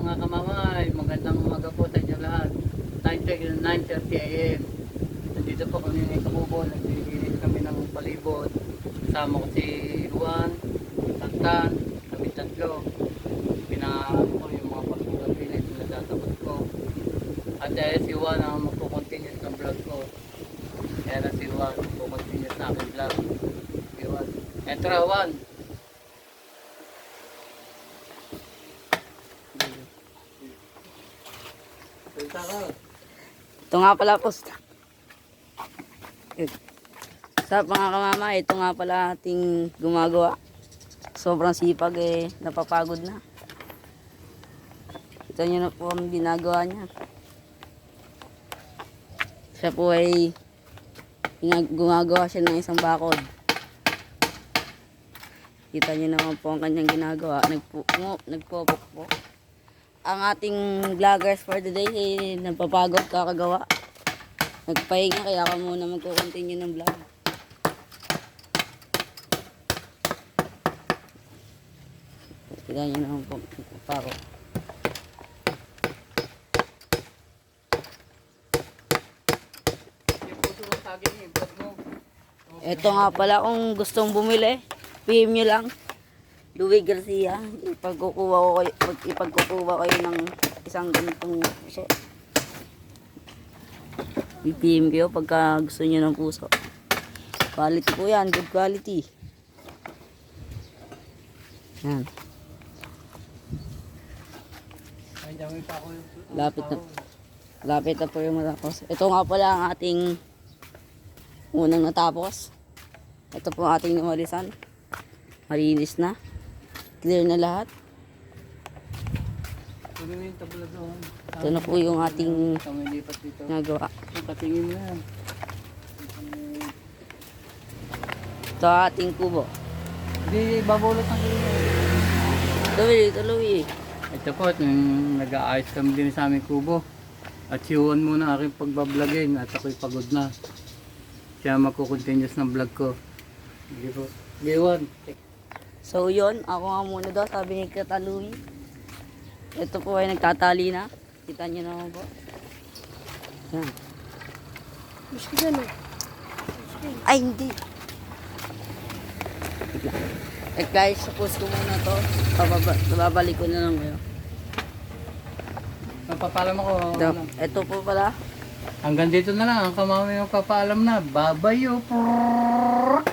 mga kamamay, magandang umaga po sa inyo lahat. 9:30 AM. Nandito po kami ng Kamubo, naglilinis kami ng palibot. Kasama ko si Juan, Tantan, kami tatlo. Pinakaano ko yung mga pagpapabilis na natatapos ko. At dahil si Juan ang magkukontinue ng vlog ko. Kaya na si Juan, magkukontinue sa aking vlog. Si Juan. Entra Juan! Salita ka. Ito nga pala po. Sa mga kamama, ito nga pala ating gumagawa. Sobrang sipag napapagod na. Ito nyo na po ang ginagawa niya. Siya po ay gumagawa siya ng isang bakod. Kita nyo naman po ang kanyang ginagawa. Nagpopok po. Ang ating vloggers for today ay nagpapagod kakagawa. Nagpahinga kaya ako muna magko-continue ng vlog. Kita nyo naman po paro. Ito nga pala kung gustong bumili, PM nyo lang. Louie Garcia, ipagkukuha kayo ng isang ganitong puso. PM kayo pagka gusto niyo ng puso. Quality po yan, good quality. Yan. Lapit na po yung matapos. Ito nga pala ang ating unang natapos. Ito po ang ating namalisan. Malinis na. Clear na lahat. Ito na po yung ating nagawa. Patingin na. Ito ang ating kubo. Hindi, babulot ng Tuloy. Ito po, nag-aayos kami din sa aming kubo. At siwan muna aking pagbablogin at ako'y pagod na. Kaya magkukontinuous ng vlog ko. Hindi po. Giwan. So yun, ako nga muna daw, sabi ni Kata Louie. Ito po ay nagtatali na. Kita nyo naman po. Yan. Ay, hindi. Guys, suppose ko muna to. Babalik ko na lang kayo. Napapaalam ako. Ito po pala. Hanggang dito na lang. Ang kamami magpapaalam na. Babayo po.